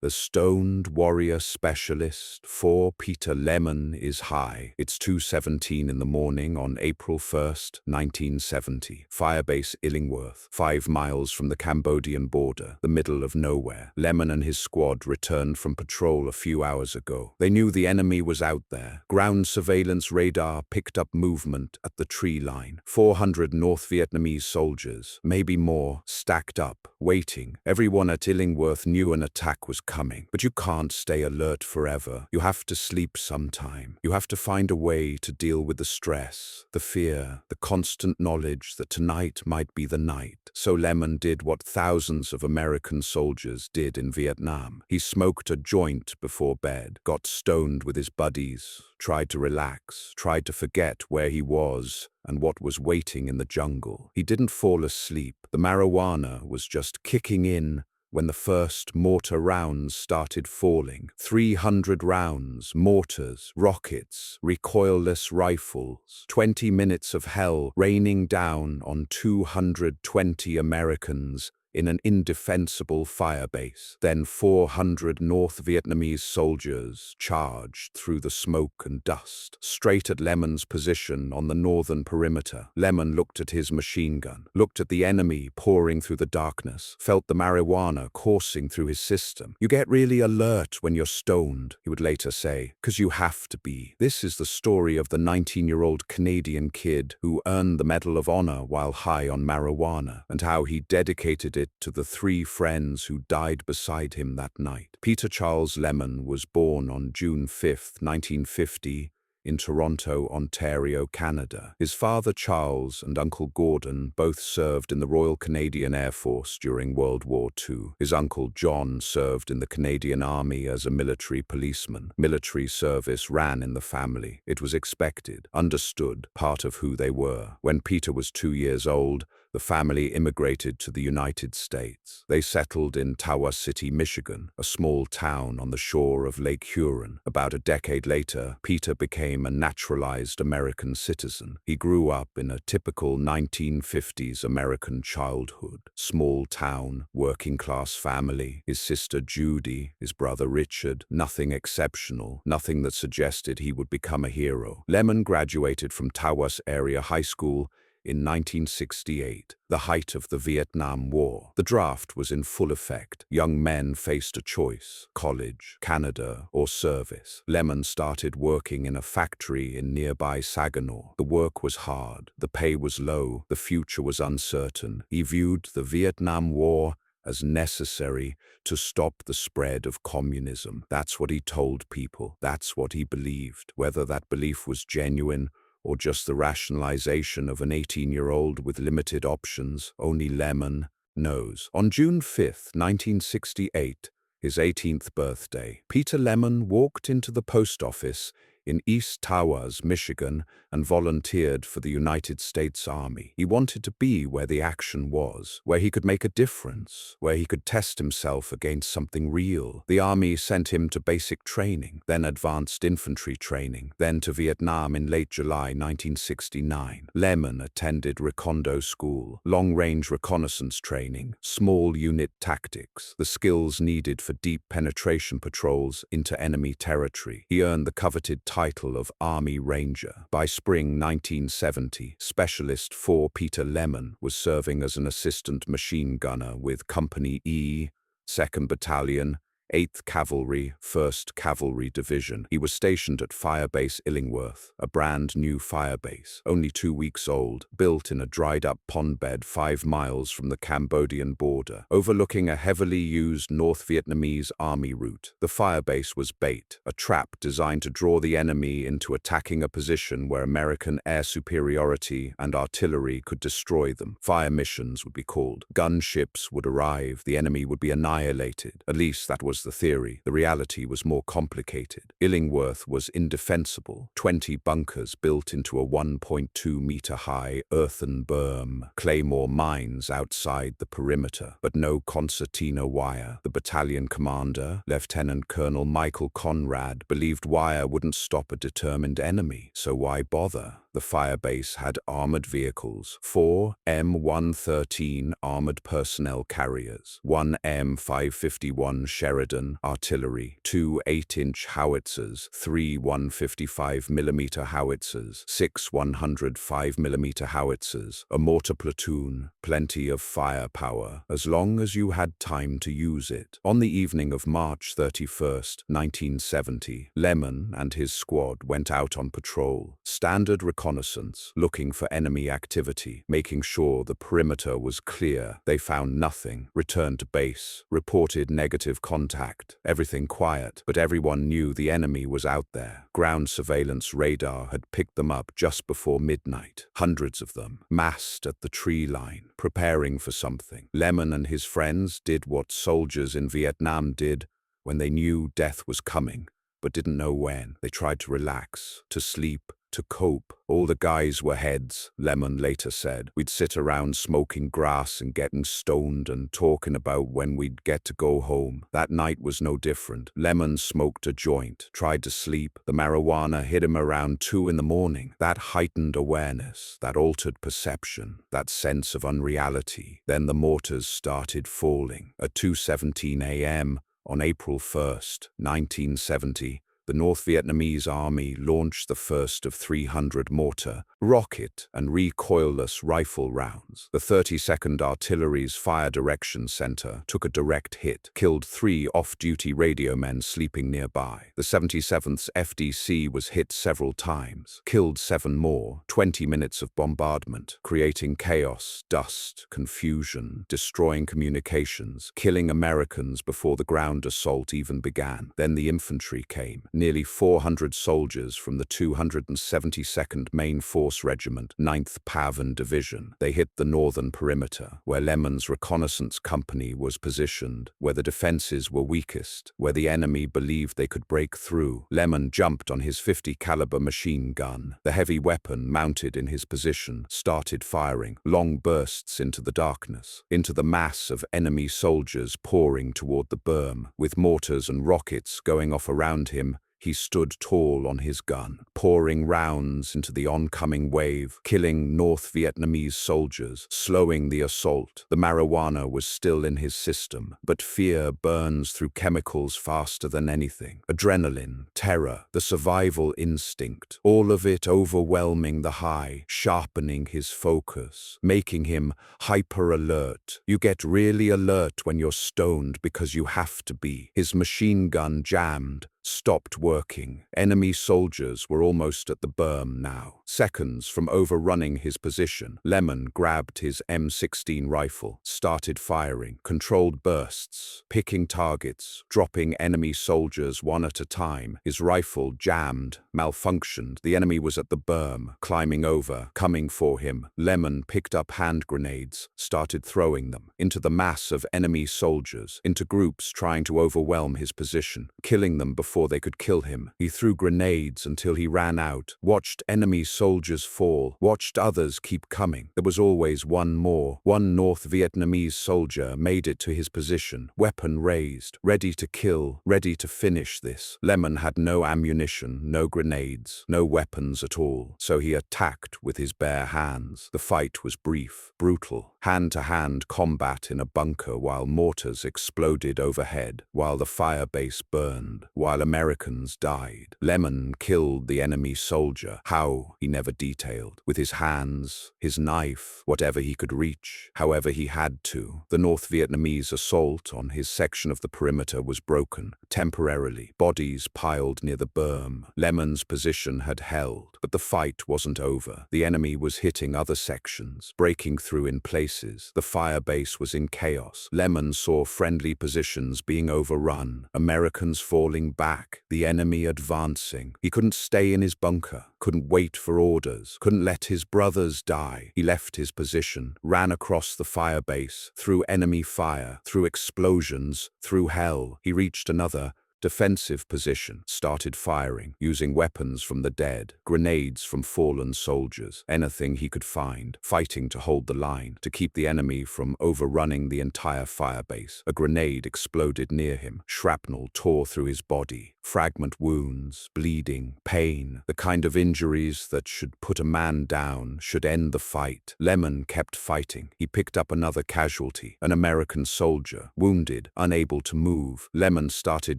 The stoned warrior specialist for Peter Lemon is high. It's 2:17 in the morning on April 1st, 1970. Firebase Illingworth, 5 miles from the Cambodian border, the middle of nowhere. Lemon and his squad returned from patrol a few hours ago. They knew the enemy was out there. Ground surveillance radar picked up movement at the tree line. 400 North Vietnamese soldiers, maybe more, stacked up, waiting. Everyone at Illingworth knew an attack was coming. But you can't stay alert forever. You have to sleep sometime. You have to find a way to deal with the stress, the fear, the constant knowledge that tonight might be the night. So Lemon did what thousands of American soldiers did in Vietnam. He smoked a joint before bed, got stoned with his buddies, tried to relax, tried to forget where he was and what was waiting in the jungle. He didn't fall asleep. The marijuana was just kicking in when the first mortar rounds started falling. 300 rounds, mortars, rockets, recoilless rifles. 20 minutes of hell raining down on 220 Americans in an indefensible firebase. Then 400 North Vietnamese soldiers charged through the smoke and dust, straight at Lemon's position on the northern perimeter. Lemon looked at his machine gun, looked at the enemy pouring through the darkness, felt the marijuana coursing through his system. You get really alert when you're stoned, he would later say, because you have to be. This is the story of the 19-year-old Canadian kid who earned the Medal of Honor while high on marijuana, and how he dedicated it to the 3 friends who died beside him that night. Peter Charles Lemon was born on June 5, 1950, in Toronto, Ontario, Canada. His father Charles and Uncle Gordon both served in the Royal Canadian Air Force during World War II. His uncle John served in the Canadian Army as a military policeman. Military service ran in the family. It was expected, understood, part of who they were. When Peter was 2 years old, the family immigrated to the United States. They settled in Tawas City, Michigan, a small town on the shore of Lake Huron. About a decade later, Peter became a naturalized American citizen. He grew up in a typical 1950s American childhood. Small town, working-class family, his sister Judy, his brother Richard, nothing exceptional, nothing that suggested he would become a hero. Lemon graduated from Tawas Area High School in 1968, the height of the Vietnam War. The draft was in full effect. Young men faced a choice: college, Canada, or service. Lemon started working in a factory in nearby Saginaw. The work was hard, the pay was low, the future was uncertain. He viewed the Vietnam War as necessary to stop the spread of communism. That's what he told people. That's what he believed. Whether that belief was genuine or just the rationalization of an 18-year-old with limited options, only Lemon knows. On June 5, 1968, his 18th birthday, Peter Lemon walked into the post office in East Tawas, Michigan, and volunteered for the United States Army. He wanted to be where the action was, where he could make a difference, where he could test himself against something real. The Army sent him to basic training, then advanced infantry training, then to Vietnam in late July 1969. Lemon attended Recondo School, long-range reconnaissance training, small unit tactics, the skills needed for deep penetration patrols into enemy territory. He earned the coveted title of Army Ranger. By spring 1970, Specialist 4 Peter Lemon was serving as an assistant machine gunner with Company E, 2nd Battalion, 8th Cavalry, 1st Cavalry Division. He was stationed at Firebase Illingworth, a brand new firebase, only 2 weeks old, built in a dried-up pond bed 5 miles from the Cambodian border, overlooking a heavily used North Vietnamese army route. The firebase was bait, a trap designed to draw the enemy into attacking a position where American air superiority and artillery could destroy them. Fire missions would be called. Gunships would arrive, the enemy would be annihilated. At least that was the theory. The reality was more complicated. Illingworth was indefensible. 20 bunkers built into a 1.2-meter-high earthen berm, claymore mines outside the perimeter, but no concertina wire. The battalion commander, Lieutenant Colonel Michael Conrad, believed wire wouldn't stop a determined enemy, so why bother? The firebase had armored vehicles, 4 M113 armored personnel carriers, 1 M551 Sheridan artillery, 2 8-inch howitzers, 3 155mm howitzers, 6 105mm howitzers, a mortar platoon, plenty of firepower, as long as you had time to use it. On the evening of March 31st, 1970, Lemon and his squad went out on patrol, standard reconnaissance, looking for enemy activity, making sure the perimeter was clear. They found nothing, returned to base, reported negative contact, everything quiet, but everyone knew the enemy was out there. Ground surveillance radar had picked them up just before midnight, hundreds of them, massed at the tree line, preparing for something. Lemon and his friends did what soldiers in Vietnam did when they knew death was coming, but didn't know when. They tried to relax, to sleep, to cope. All the guys were heads, Lemon later said. We'd sit around smoking grass and getting stoned and talking about when we'd get to go home. That night was no different. Lemon smoked a joint, tried to sleep. The marijuana hit him around 2 in the morning. That heightened awareness, that altered perception, that sense of unreality. Then the mortars started falling. At 2:17 a.m., on April 1st, 1970, the North Vietnamese Army launched the first of 300 mortar, rocket, and recoilless rifle rounds. The 32nd Artillery's Fire Direction Center took a direct hit, killed 3 off-duty radio men sleeping nearby. The 77th FDC was hit several times, killed 7 more, 20 minutes of bombardment, creating chaos, dust, confusion, destroying communications, killing Americans before the ground assault even began. Then the infantry came. Nearly 400 soldiers from the 272nd Main Force Regiment, 9th Pavan Division. They hit the northern perimeter, where Lemon's reconnaissance company was positioned, where the defenses were weakest, where the enemy believed they could break through. Lemon jumped on his .50 caliber machine gun. The heavy weapon, mounted in his position, started firing long bursts into the darkness, into the mass of enemy soldiers pouring toward the berm. With mortars and rockets going off around him, he stood tall on his gun, pouring rounds into the oncoming wave, killing North Vietnamese soldiers, slowing the assault. The marijuana was still in his system, but fear burns through chemicals faster than anything. Adrenaline, terror, the survival instinct, all of it overwhelming the high, sharpening his focus, making him hyper-alert. You get really alert when you're stoned because you have to be. His machine gun jammed, stopped working. Enemy soldiers were almost at the berm now. Seconds from overrunning his position, Lemon grabbed his M16 rifle, started firing, controlled bursts, picking targets, dropping enemy soldiers one at a time. His rifle jammed, malfunctioned. The enemy was at the berm, climbing over, coming for him. Lemon picked up hand grenades, started throwing them into the mass of enemy soldiers, into groups trying to overwhelm his position, killing them before they could kill him. He threw grenades until he ran out, watched enemy soldiers fall, watched others keep coming. There was always one more. One North Vietnamese soldier made it to his position, weapon raised, ready to kill, ready to finish this. Lemon had no ammunition, no grenades, no weapons at all, so he attacked with his bare hands. The fight was brief, brutal, hand-to-hand combat in a bunker while mortars exploded overhead, while the firebase burned, while Americans died. Lemon killed the enemy soldier. How, he never detailed. With his hands, his knife, whatever he could reach, however he had to. The North Vietnamese assault on his section of the perimeter was broken, temporarily. Bodies piled near the berm. Lemon's position had held, but the fight wasn't over. The enemy was hitting other sections, breaking through in places. The firebase was in chaos. Lemon saw friendly positions being overrun, Americans falling back, the enemy advancing. He couldn't stay in his bunker, couldn't wait for orders, couldn't let his brothers die. He left his position, ran across the firebase, through enemy fire, through explosions, through hell. He reached another defensive position, started firing, using weapons from the dead, grenades from fallen soldiers, anything he could find, fighting to hold the line, to keep the enemy from overrunning the entire firebase. A grenade exploded near him. Shrapnel tore through his body. fragment wounds, bleeding, pain, the kind of injuries that should put a man down, should end the fight. Lemon kept fighting. He picked up another casualty, an American soldier, wounded, unable to move. Lemon started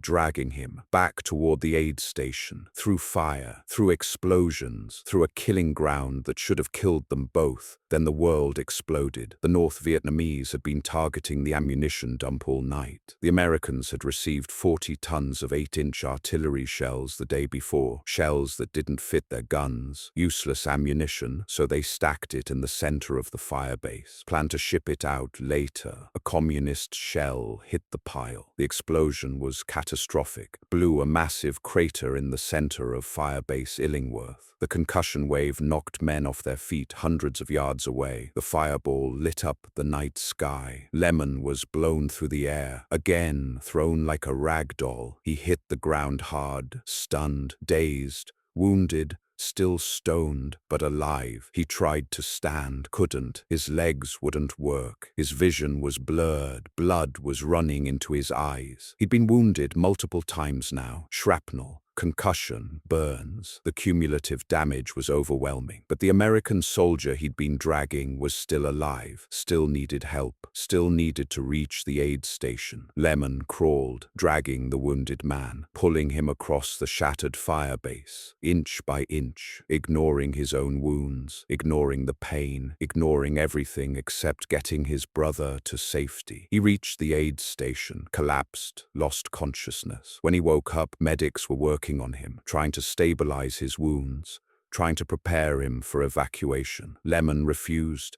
dragging him back toward the aid station, through fire, through explosions, through a killing ground that should have killed them both. Then the world exploded. The North Vietnamese had been targeting the ammunition dump all night. The Americans had received 40 tons of 8-inch artillery shells the day before, shells that didn't fit their guns, useless ammunition, so they stacked it in the center of the firebase, planned to ship it out later. A communist shell hit the pile. The explosion was catastrophic, blew a massive crater in the center of Firebase Illingworth. The concussion wave knocked men off their feet hundreds of yards away. The fireball lit up the night sky. Lemon was blown through the air, again thrown like a rag doll. He hit the ground hard, stunned, dazed, wounded, still stoned, but alive. He tried to stand, couldn't. His legs wouldn't work. His vision was blurred. Blood was running into his eyes. He'd been wounded multiple times now. Shrapnel, concussion, burns. The cumulative damage was overwhelming. But the American soldier he'd been dragging was still alive, still needed help, still needed to reach the aid station. Lemon crawled, dragging the wounded man, pulling him across the shattered firebase, inch by inch, ignoring his own wounds, ignoring the pain, ignoring everything except getting his brother to safety. He reached the aid station, collapsed, lost consciousness. When he woke up, medics were working on him, trying to stabilize his wounds, trying to prepare him for evacuation. Lemon refused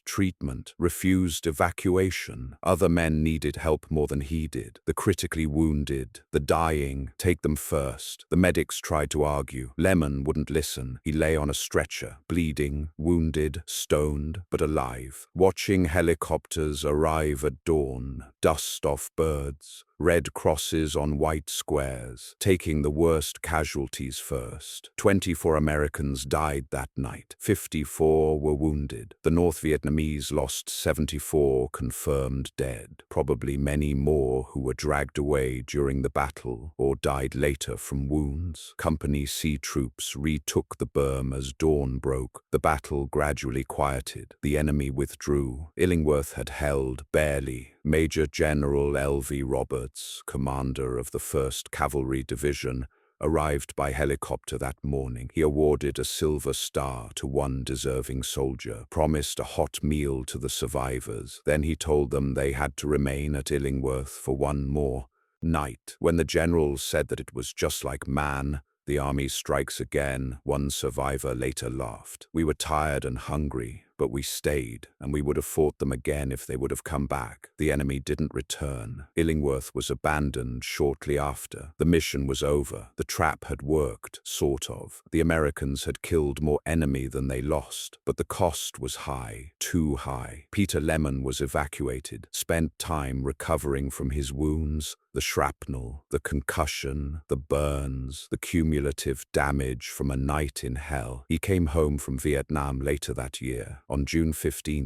treatment, refused evacuation. Other men needed help more than he did. The critically wounded, the dying, take them first. The medics tried to argue. Lemon wouldn't listen. He lay on a stretcher, bleeding, wounded, stoned, but alive, watching helicopters arrive at dawn, dust off birds, red crosses on white squares, taking the worst casualties first. 24 Americans died that night. 54 were wounded. The North Vietnamese lost 74 confirmed dead, probably many more who were dragged away during the battle or died later from wounds. Company C troops retook the berm as dawn broke. The battle gradually quieted. The enemy withdrew. Illingworth had held, barely. Major General L.V. Roberts, commander of the 1st Cavalry Division, arrived by helicopter that morning. He awarded a Silver Star to one deserving soldier, promised a hot meal to the survivors. Then he told them they had to remain at Illingworth for one more night. When the generals said that it was just like man, the army strikes again, one survivor later laughed. We were tired and hungry, but we stayed, and we would have fought them again if they would have come back. The enemy didn't return. Illingworth was abandoned shortly after. The mission was over. The trap had worked, sort of. The Americans had killed more enemy than they lost, but the cost was high, too high. Peter Lemon was evacuated, spent time recovering from his wounds, the shrapnel, the concussion, the burns, the cumulative damage from a night in hell. He came home from Vietnam later that year. On June 15,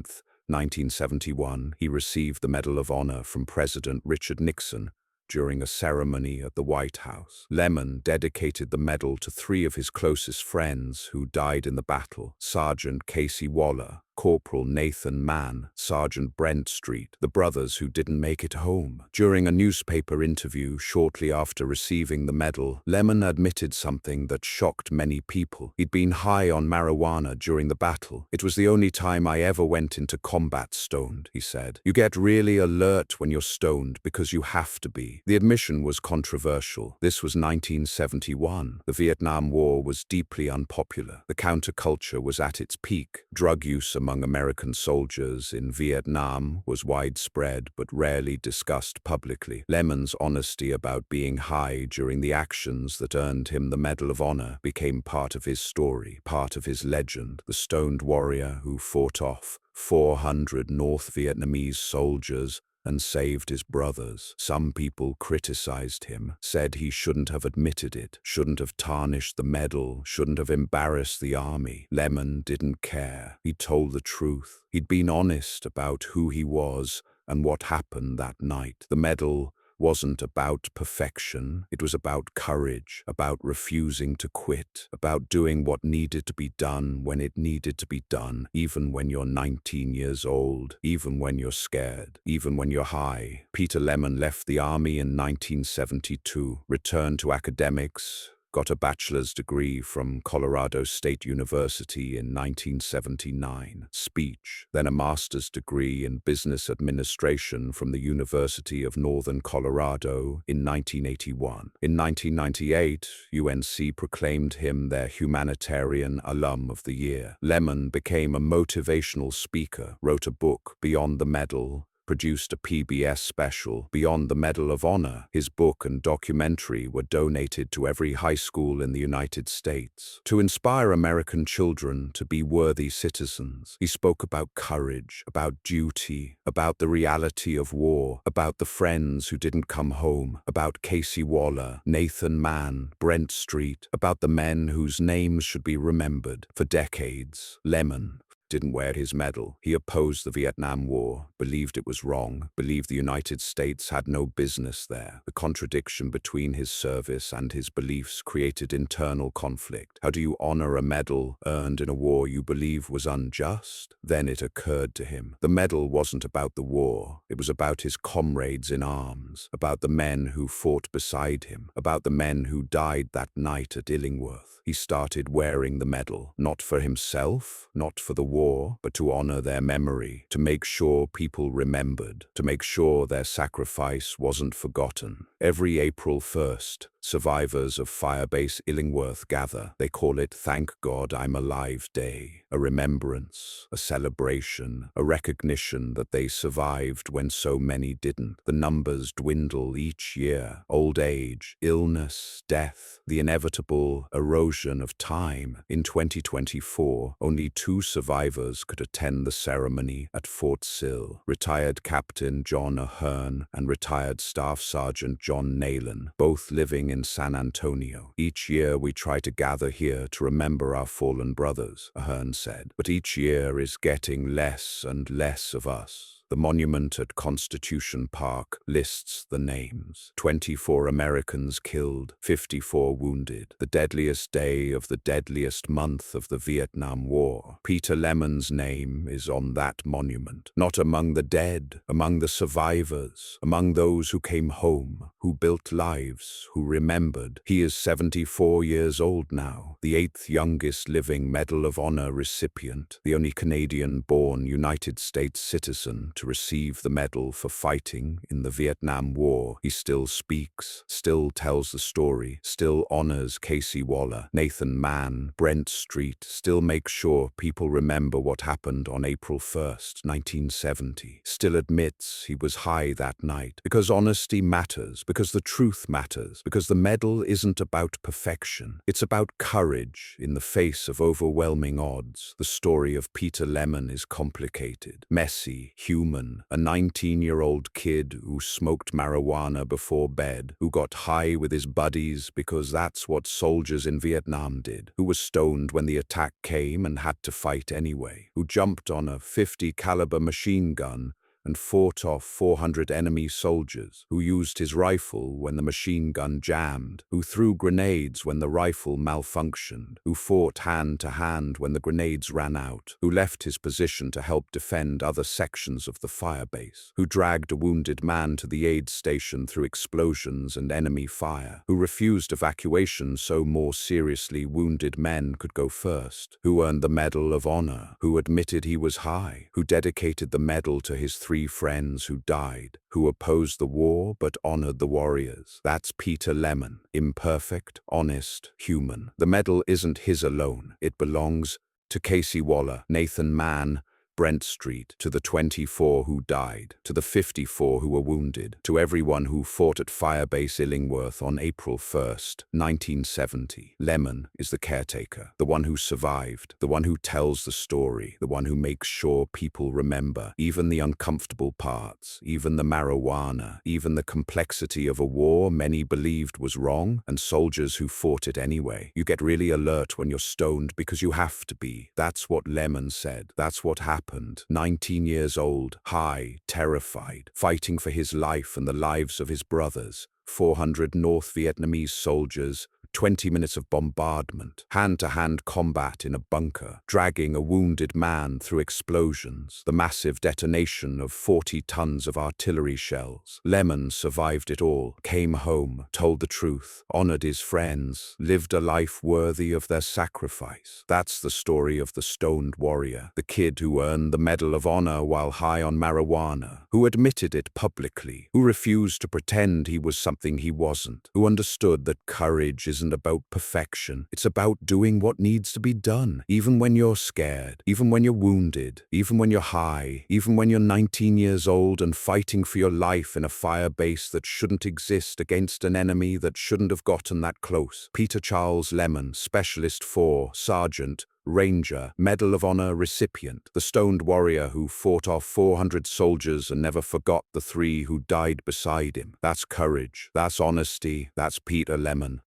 1971, he received the Medal of Honor from President Richard Nixon during a ceremony at the White House. Lemon dedicated the medal to 3 of his closest friends who died in the battle: Sergeant Casey Waller, Corporal Nathan Mann, Sergeant Brent Street, the brothers who didn't make it home. During a newspaper interview shortly after receiving the medal, Lemon admitted something that shocked many people. He'd been high on marijuana during the battle. "It was the only time I ever went into combat stoned," he said. "You get really alert when you're stoned because you have to be." The admission was controversial. This was 1971. The Vietnam War was deeply unpopular. The counterculture was at its peak. Drug use among American soldiers in Vietnam was widespread but rarely discussed publicly. Lemon's honesty about being high during the actions that earned him the Medal of Honor became part of his story, part of his legend, the stoned warrior who fought off 400 North Vietnamese soldiers and saved his brothers. Some people criticized him, said he shouldn't have admitted it, shouldn't have tarnished the medal, shouldn't have embarrassed the army. Lemon didn't care. He told the truth. He'd been honest about who he was and what happened that night. The medal wasn't about perfection. It was about courage, about refusing to quit, about doing what needed to be done when it needed to be done, even when you're 19 years old, even when you're scared, even when you're high. Peter Lemon left the army in 1972, returned to academics, got a bachelor's degree from Colorado State University in 1979, speech, then a master's degree in business administration from the University of Northern Colorado in 1981. In 1998, UNC proclaimed him their Humanitarian Alum of the Year. Lemon became a motivational speaker, wrote a book, Beyond the Medal, produced a PBS special, Beyond the Medal of Honor. His book and documentary were donated to every high school in the United States. To inspire American children to be worthy citizens, he spoke about courage, about duty, about the reality of war, about the friends who didn't come home, about Casey Waller, Nathan Mann, Brent Street, about the men whose names should be remembered. For decades, Lemon didn't wear his medal. He opposed the Vietnam War, believed it was wrong, believed the United States had no business there. The contradiction between his service and his beliefs created internal conflict. How do you honor a medal earned in a war you believe was unjust? Then it occurred to him. The medal wasn't about the war. It was about his comrades in arms, about the men who fought beside him, about the men who died that night at Illingworth. He started wearing the medal, not for himself, not for the war, but to honor their memory, to make sure people remembered, to make sure their sacrifice wasn't forgotten. Every April 1st, survivors of Firebase Illingworth gather. They call it Thank God I'm Alive Day, a remembrance, a celebration, a recognition that they survived when so many didn't. The numbers dwindle each year. Old age, illness, death, the inevitable erosion of time. In 2024, only 2 survivors could attend the ceremony at Fort Sill: retired Captain John Ahern and retired Staff Sergeant John Naylan, both living in San Antonio. Each year we try to gather here to remember our fallen brothers, Ahern said, but each year is getting less and less of us. The monument at Constitution Park lists the names. 24 Americans killed, 54 wounded. The deadliest day of the deadliest month of the Vietnam War. Peter Lemon's name is on that monument. Not among the dead, among the survivors, among those who came home, who built lives, who remembered. He is 74 years old now, the 8th youngest living Medal of Honor recipient, the only Canadian-born United States citizen to receive the medal for fighting in the Vietnam War. He still speaks, still tells the story, still honors Casey Waller, Nathan Mann, Brent Street, still makes sure people remember what happened on April 1st, 1970, still admits he was high that night, because honesty matters, because the truth matters, because the medal isn't about perfection. It's about courage in the face of overwhelming odds. The story of Peter Lemon is complicated, messy, human. A 19-year-old kid who smoked marijuana before bed, who got high with his buddies because that's what soldiers in Vietnam did, who was stoned when the attack came and had to fight anyway, who jumped on a .50 caliber machine gun and fought off 400 enemy soldiers, who used his rifle when the machine gun jammed, who threw grenades when the rifle malfunctioned, who fought hand-to-hand when the grenades ran out, who left his position to help defend other sections of the firebase, who dragged a wounded man to the aid station through explosions and enemy fire, who refused evacuation so more seriously wounded men could go first, who earned the Medal of Honor, who admitted he was high, who dedicated the medal to his 3 friends who died, who opposed the war but honored the warriors. That's Peter Lemon, imperfect, honest, human. The medal isn't his alone. It belongs to Casey Waller, Nathan Mann, Brent Street, to the 24 who died, to the 54 who were wounded, to everyone who fought at Firebase Illingworth on April 1st, 1970. Lemon is the caretaker, the one who survived, the one who tells the story, the one who makes sure people remember, even the uncomfortable parts, even the marijuana, even the complexity of a war many believed was wrong, and soldiers who fought it anyway. You get really alert when you're stoned because you have to be. That's what Lemon said. That's what happened happened. 19 years old, high, terrified, fighting for his life and the lives of his brothers. 400 North Vietnamese soldiers, 20 minutes of bombardment, hand-to-hand combat in a bunker, dragging a wounded man through explosions, the massive detonation of 40 tons of artillery shells. Lemon survived it all, came home, told the truth, honored his friends, lived a life worthy of their sacrifice. That's the story of the Stoned Warrior, the kid who earned the Medal of Honor while high on marijuana, who admitted it publicly, who refused to pretend he was something he wasn't, who understood that courage isn't about perfection. It's about doing what needs to be done, even when you're scared, even when you're wounded, even when you're high, even when you're 19 years old and fighting for your life in a fire base that shouldn't exist against an enemy that shouldn't have gotten that close. Peter Charles Lemon, Specialist 4, Sergeant, Ranger, Medal of Honor recipient, the Stoned Warrior who fought off 400 soldiers and never forgot the 3 who died beside him. That's courage, that's honesty, that's Peter Lemon.